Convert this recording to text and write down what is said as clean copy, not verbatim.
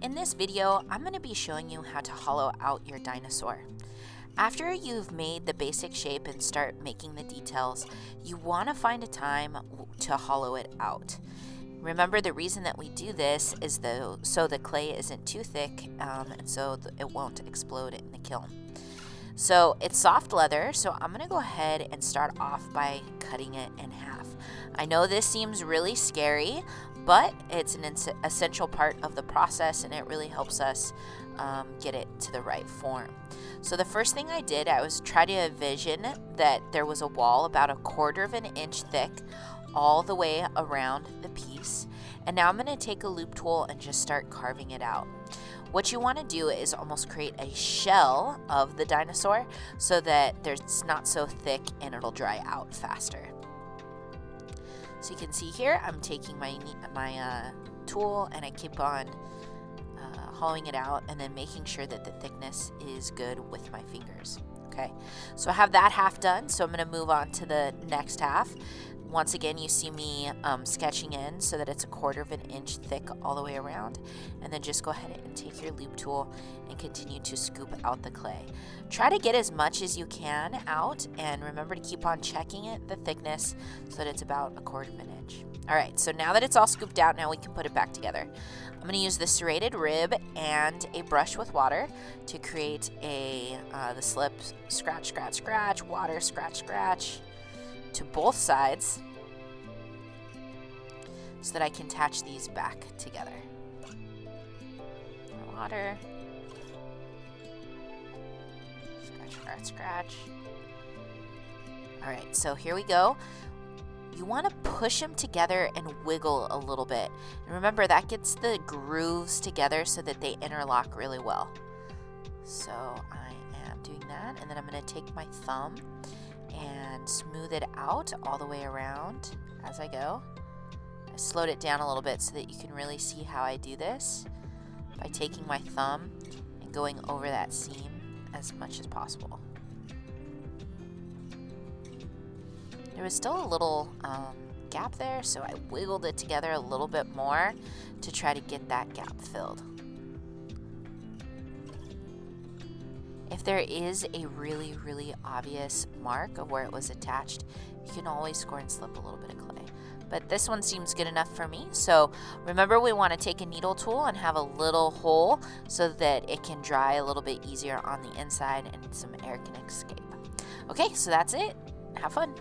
In this video, I'm going to be showing you how to hollow out your dinosaur. After you've made the basic shape and start making the details, you want to find a time to hollow it out. Remember, the reason that we do this is so the clay isn't too thick and so it won't explode in the kiln. So it's soft leather, so I'm going to go ahead and start off by cutting it in half. I know this seems really scary, but it's an essential part of the process, and it really helps us get it to the right form. So the first thing I did, I was try to envision that there was a wall about 1/4 of an inch thick all the way around the piece. And now I'm going to take a loop tool and just start carving it out. What you want to do is almost create a shell of the dinosaur so that it's not so thick and it'll dry out faster. So you can see here, I'm taking my tool and I keep on hollowing it out and then making sure that the thickness is good with my fingers. Okay, so I have that half done, so I'm going to move on to the next half. Once again, you see me sketching in so that it's 1/4 of an inch thick all the way around, and then just go ahead and take your loop tool and continue to scoop out the clay. Try to get as much as you can out, and remember to keep on checking it, the thickness, so that it's about 1/4 of an inch. Alright, so now that it's all scooped out, now we can put it back together. I'm going to use the serrated rib and a brush with water to create the slip, scratch, scratch, scratch, water, scratch, scratch, to both sides so that I can attach these back together. More water. Scratch, scratch, scratch. Alright, so here we go. You want to push them together and wiggle a little bit. And remember, that gets the grooves together so that they interlock really well. So I am doing that, and then I'm going to take my thumb and smooth it out all the way around as I go. I slowed it down a little bit so that you can really see how I do this by taking my thumb and going over that seam as much as possible. There was still a little gap there, so I wiggled it together a little bit more to try to get that gap filled. If there is a really, really obvious mark of where it was attached, you can always score and slip a little bit of clay. But this one seems good enough for me. So remember, we want to take a needle tool and have a little hole so that it can dry a little bit easier on the inside and some air can escape. Okay, so that's it. Have fun.